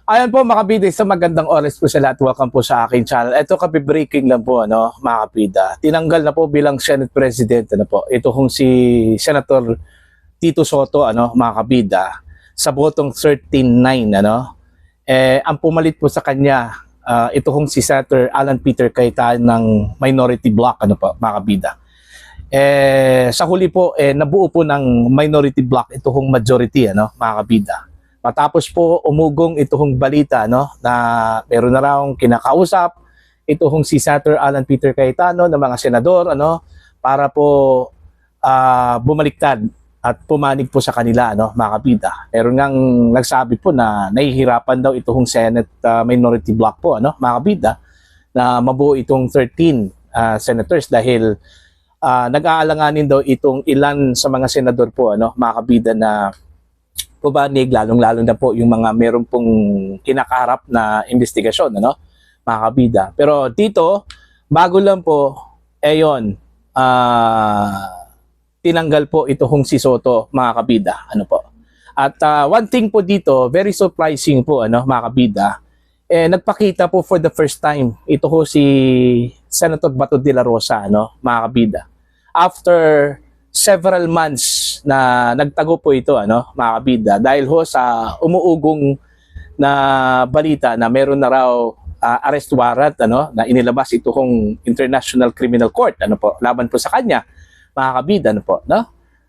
Ayan po mga kabida, sa magandang oras po sa lahat. Welcome po sa aking channel. Ito breaking lang po mga kabida. Tinanggal na po bilang Senate President po. Ito kung si Senator Tito Soto mga kabida sa botong 13-9 ang pumalit po sa kanya ito kung si Senator Alan Peter Cayetano ng minority block po mga kabida. Sa huli po nabuo po ng minority block ito kung majority mga kabida. Matapos po umugong ito hong balita na meron na raw kinakausap ito hong si Senator Alan Peter Cayetano ng mga senador para po bumaliktad at pumanig po sa kanila mga kabida. Meron ngang nagsabi po na nahihirapan daw ito hong Senate minority block po mga kabida na mabuo itong 13 senators dahil nag-aalanganin daw itong ilan sa mga senador po mga kabida na pumanig, lalong-lalo na po yung mga meron pong kinakaharap na investigasyon, mga kabida. Pero dito, bago lang po, yun, tinanggal po ito hong si Soto, mga kabida. At one thing po dito, very surprising po, mga kabida, nagpakita po for the first time, ito ho si Senator Bato de la Rosa, mga kabida. After several months na nagtago po ito mga kabida dahil ho sa umuugong na balita na meron na raw arrest warrant na inilabas ito kong International Criminal Court po laban po sa kanya mga kabida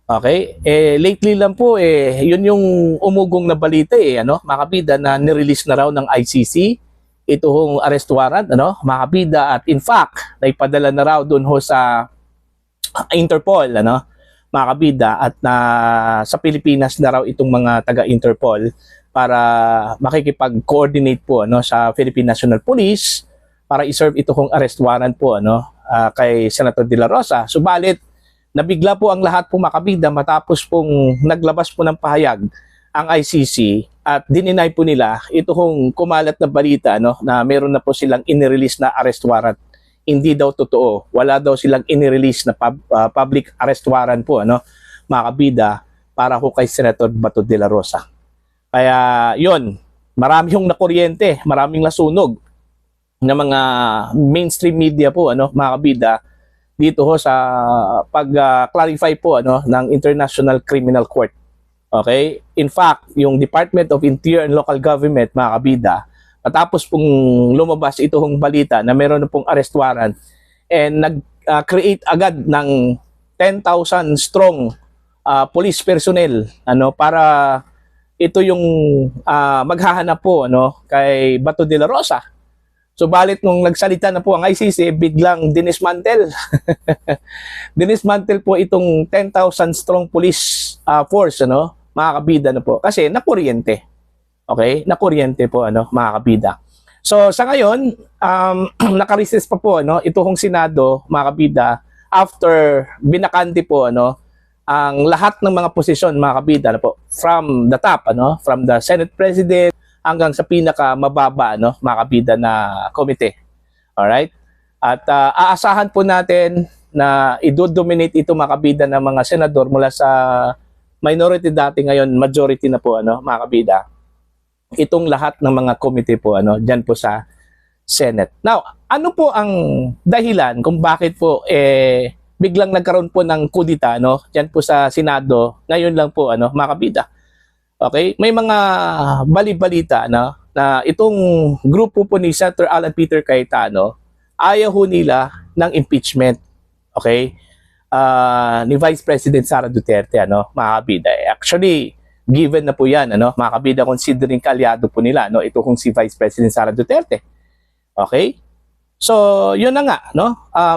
Okay, lately lang po yun yung umugong na balita mga kabida na nirelease na raw ng ICC ito hong arrest warrant mga kabida at in fact naipadala na raw doon ho sa Interpol mga kabida at sa Pilipinas na raw itong mga taga-Interpol para makikipag-coordinate po sa Philippine National Police para i-serve ito kong arrest warrant po kay Senator De La Rosa. Subalit nabigla po ang lahat po mga kabida matapos pong naglabas po ng pahayag ang ICC at dininay po nila ito kong kumalat na balita na meron na po silang inirelease na arrest warrant. Hindi daw totoo. Wala daw silang inirelease na public arrest warrant po mga kabida para ho kay Senator Bato de la Rosa. Kaya yun, marami yung nakuryente, maraming nasunog na mga mainstream media po mga kabida dito ho sa pag-clarify po ng International Criminal Court. Okay? In fact, yung Department of Interior and Local Government mga kabida matapos pong lumabas itong balita na meron na pong arrest warrant and nag-create agad ng 10,000 strong police personnel para ito yung maghahanap po kay Bato de la Rosa. Subalit nung nagsalita na po ang ICC, biglang dinismantle. Dinismantle po itong 10,000 strong police force mga kabida po kasi nakuryente. Okay? Nakuryente po mga kabida. So sa ngayon, naka-recess pa po ito hong Senado mga kabida after binakante po ang lahat ng mga posisyon mga kabida po from the top from the Senate President hanggang sa pinaka mababa mga kabida na komite. All right? At aasahan po natin na i-dominate ito mga kabida ng mga senador mula sa minority dati ngayon majority na po mga kabida. Itong lahat ng mga komite po diyan po sa Senate. Now, ano po ang dahilan kung bakit po biglang nagkaroon po ng kudita diyan po sa Senado ngayon lang po mga kabida. Okay? May mga bali-balita na itong grupo po ni Senator Alan Peter Cayetano ayaw ho nila ng impeachment. Okay? Ni Vice President Sara Duterte mga kabida. Actually, given na po yan, mga kabida, considering kalyado po nila, ito kung si Vice President Sara Duterte. Okay? So, yun na nga,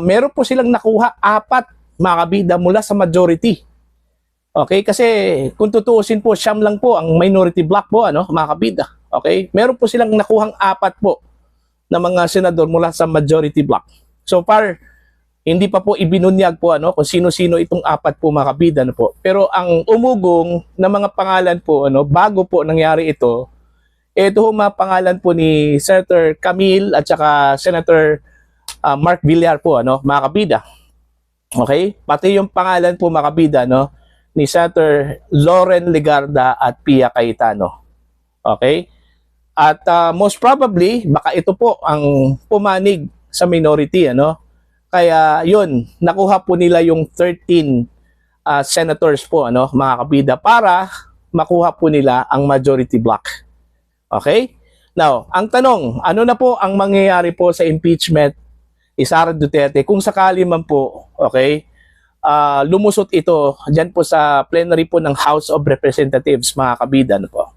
meron po silang nakuha 4 mga kabida mula sa majority. Okay? Kasi, kung tutuusin po, siyam lang po ang minority block po, mga kabida. Okay? Meron po silang nakuhang 4 po na mga senador mula sa majority block. So far, hindi pa po ibinunyag po kung sino-sino itong 4 po mga kabida po. Pero ang umugong na mga pangalan po bago po nangyari ito mga pangalan po ni Senator Camille at saka Senator Mark Villar po mga kabida. Okay? Pati yung pangalan po mga kabida ni Senator Loren Legarda at Pia Cayetano. Okay? At most probably, baka ito po ang pumanig sa minority, ano? Kaya yun, nakuha po nila yung 13 senators po, ano, mga kabida, para makuha po nila ang majority block. Okay? Now, ang tanong, ano na po ang mangyayari po sa impeachment ni Sara Duterte kung sakali man po, okay, lumusot ito dyan po sa plenary po ng House of Representatives, mga kabida, ano po.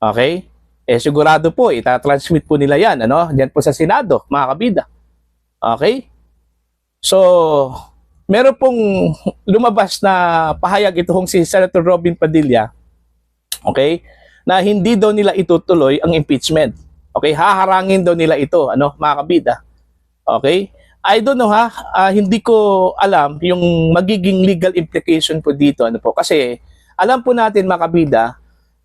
Okay? Sigurado po, itatransmit po nila yan, ano, dyan po sa Senado, mga kabida. Okay? So, meron pong lumabas na pahayag itong si Senator Robin Padilla, okay, na hindi daw nila itutuloy ang impeachment. Okay, haharangin daw nila ito, ano, mga kabida. Okay? I don't know hindi ko alam yung magiging legal implication po dito, ano po, kasi alam po natin, mga kabida,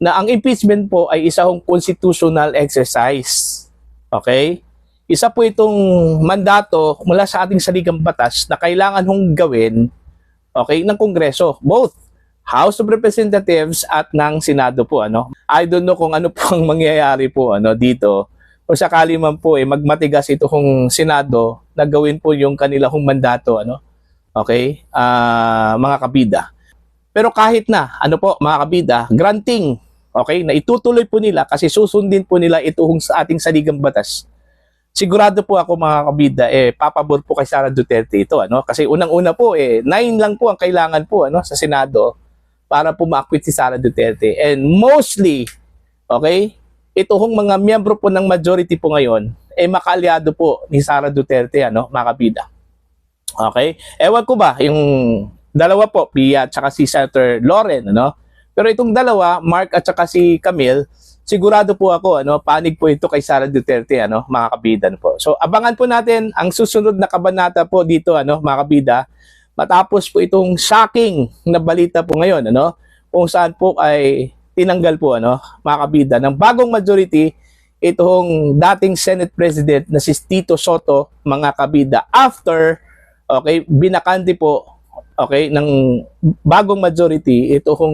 na ang impeachment po ay isang constitutional exercise. Okay? Isa po itong mandato mula sa ating saligang batas na kailangan hong gawin, okay, ng Kongreso, both House of Representatives at ng Senado po, ano. I don't know kung ano po ang mangyayari po, ano, dito. O sakali man po magmatigas itong Senado na gawin po yung kanilang mandato, ano. Okay? Mga kabida. Pero kahit na, ano po, mga kabida, granting, okay, na itutuloy po nila kasi susundin po nila itong sa ating saligang batas. Sigurado po ako, mga kabida, papabor po kay Sara Duterte ito, ano? Kasi unang-una po 9 lang po ang kailangan po, ano, sa Senado para po ma-acquit si Sara Duterte. And mostly, okay, ito hong mga miyembro po ng majority po ngayon makaalyado po ni Sara Duterte, ano, mga kabida. Okay? Ewan ko ba yung dalawa po, Pia at saka si Senator Loren, ano? Pero itong dalawa, Mark at saka si Camille, sigurado po ako, ano, panig po ito kay Sara Duterte, ano, mga kabida, ano po. So abangan po natin ang susunod na kabanata po dito, ano, mga kabida, matapos po itong shocking na balita po ngayon, ano, kung saan po ay tinanggal po, ano, mga kabida, ng bagong majority itong dating Senate President na si Tito Soto, mga kabida, after, okay, binakante po, okay, ng bagong majority itong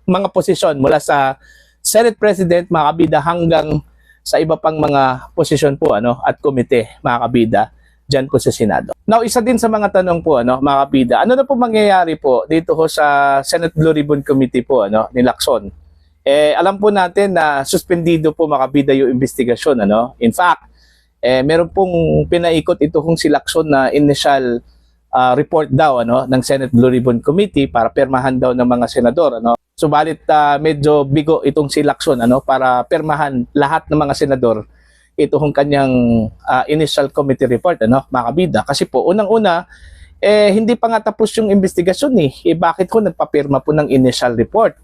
mga posisyon mula sa Senate President, mga kabida, hanggang sa iba pang mga posisyon po, ano, at komite, mga kabida, dyan po sa Senado. Now, isa din sa mga tanong po, ano, mga kabida, ano na po mangyayari po dito ho sa Senate Blue Ribbon Committee po, ano, ni Lacson? Alam po natin na suspendido po, mga kabida, yung investigasyon, ano. In fact, meron pong pinaikot ito kung si Lacson na initial report daw, ano, ng Senate Blue Ribbon Committee para permahan daw ng mga senador, ano. Subalit medyo bigo itong si Lacson, ano, para permahan lahat ng mga senador itong kanyang initial committee report, ano, mga kabida. Kasi po, unang-una, hindi pa nga tapos yung investigasyon bakit ko nagpapirma po ng initial report?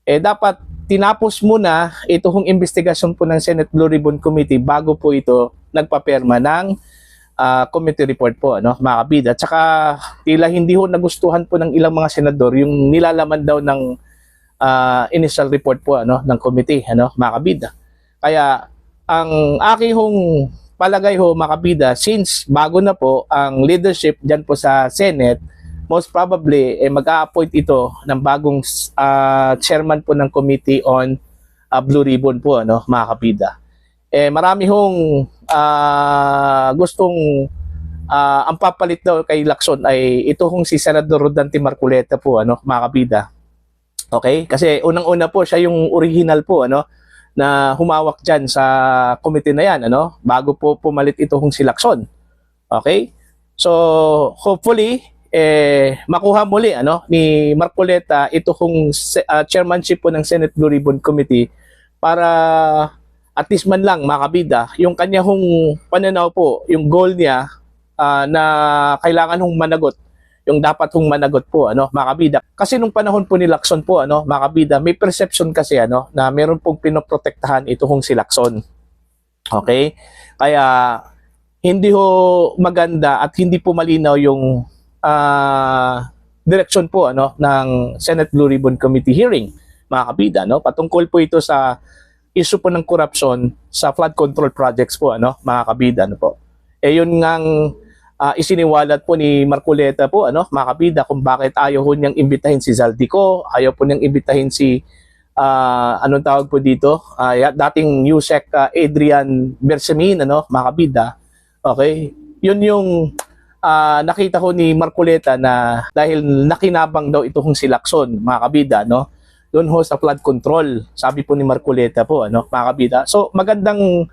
Dapat tinapos muna itong investigasyon po ng Senate Blue Ribbon Committee bago po ito nagpapirma ng committee report po, ano, mga kabida. At saka tila hindi ho nagustuhan po ng ilang mga senador yung nilalaman daw ng initial report po, ano, ng committee, ano, mga kabida. Kaya ang aking hong palagay ho, mga kabida, since bago na po ang leadership dyan po sa Senate, most probably mag-a-appoint ito ng bagong chairman po ng Committee on Blue Ribbon po, ano, mga kabida. Marami hong gustong ang papalit daw kay Lacson ay ito hong si Senador Rodante Marcoleta po, ano, mga kabida. Okay? Kasi unang-una po siya yung original po, ano, na humawak dyan sa committee na yan, ano, bago po pumalit ito kung si Lacson. Okay? So, hopefully, makuha muli, ano, ni Marcoleta ito kung chairmanship po ng Senate Blue Ribbon Committee para at least man lang, mga kabida, yung kanya hong pananaw po, yung goal niya na kailangan hong managot, yung dapat hong managot po, ano, mga kabida. Kasi nung panahon po ni Lacson po, ano, mga kabida, may perception kasi, ano, na meron pong pinoprotektahan ito hong si Lacson. Okay? Kaya hindi ho maganda at hindi po malinaw yung direction po, ano, ng Senate Blue Ribbon Committee hearing, mga kabida, no? Patungkol po ito sa issue po ng corruption sa flood control projects po, ano, mga kabida, ano po. Yun ngang isiniwalat po ni Marcoleta po, ano, mga kabida, kung bakit ayaw ho niyang imbitahin si Zaldico, ayaw po niyang imbitahin si anong tawag po dito? Dating Yusek Adrian Bersamin, ano, mga kabida. Okay? Yun yung nakita ko ni Marcoleta na dahil nakinabang daw itong si Lacson, mga kabida, no? Doon ho sa flood control, sabi po ni Marcoleta po, ano, mga kabida. So, magandang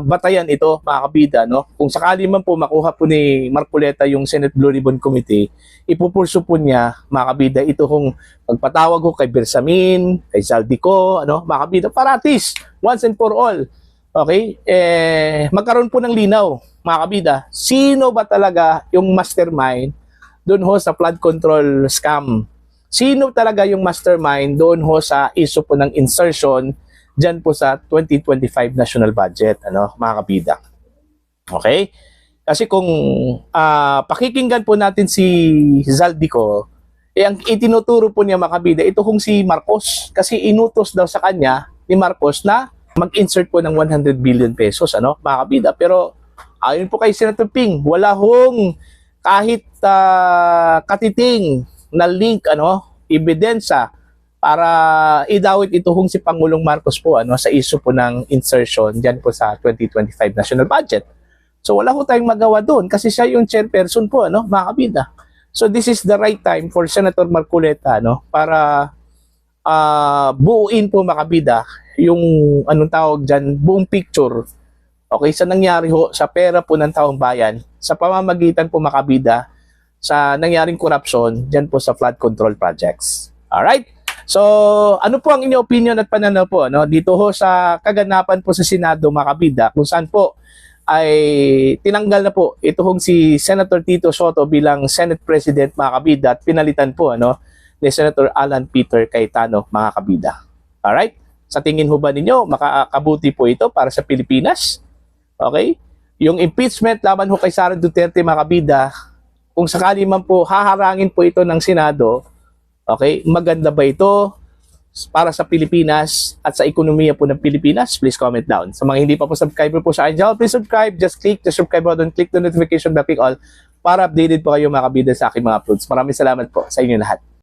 batayan ito, mga kabida, no? Kung sakali man po makuha po ni Marcoleta yung Senate Blue Ribbon Committee, ipupurso po niya, mga kabida, ito kung pagpatawag ko kay Bersamin, kay Zaldico, ano, mga kabida, para at least, once and for all, okay, magkaroon po ng linaw, mga kabida, sino ba talaga yung mastermind doon ho sa flood control scam? Sino talaga yung mastermind doon ho sa issue po ng insertion dyan po sa 2025 national budget, ano, mga kabida. Okay? Kasi kung pakikinggan po natin si Zaldico, ang itinuturo po niya, mga kabida, ito kung si Marcos. Kasi inutos daw sa kanya ni Marcos na mag-insert po ng 100 billion pesos, ano, mga kabida. Pero ayon po kay Senator Ping, wala hong kahit katiting na link, ano, ebidensya para idawit ito kung si Pangulong Marcos po, ano, sa issue po ng insertion diyan po sa 2025 national budget. So wala ho tayong magawa doon kasi siya yung chairperson po, ano, mga kabida. So this is the right time for Senator Marcoleta, no, para buuin po, mga kabida, yung anong tawag diyan, buong picture, okay, sa nangyari ho sa pera po ng taong bayan sa pamamagitan po, mga kabida, sa nangyaring corruption diyan po sa flood control projects. Alright? So, ano po ang inyong opinion at pananaw po, no, dito ho sa kaganapan po sa Senado, mga kabida, kung saan po ay tinanggal na po ito hong si Senator Tito Soto bilang Senate President, mga kabida, at pinalitan po, ano, ni Senator Alan Peter Cayetano, mga kabida. Alright? Sa tingin ho ba ninyo, makakabuti po ito para sa Pilipinas? Okay? Yung impeachment laban ho kay Sara Duterte, mga kabida, kung sakali man po haharangin po ito ng Senado, okay, maganda ba ito para sa Pilipinas at sa ekonomiya po ng Pilipinas? Please comment down. Sa mga hindi pa po subscriber po sa akin, please subscribe. Just click the subscribe button, click the notification bell, click all para updated po kayo, mga kabida, sa aking mga uploads. Maraming salamat po sa inyo lahat.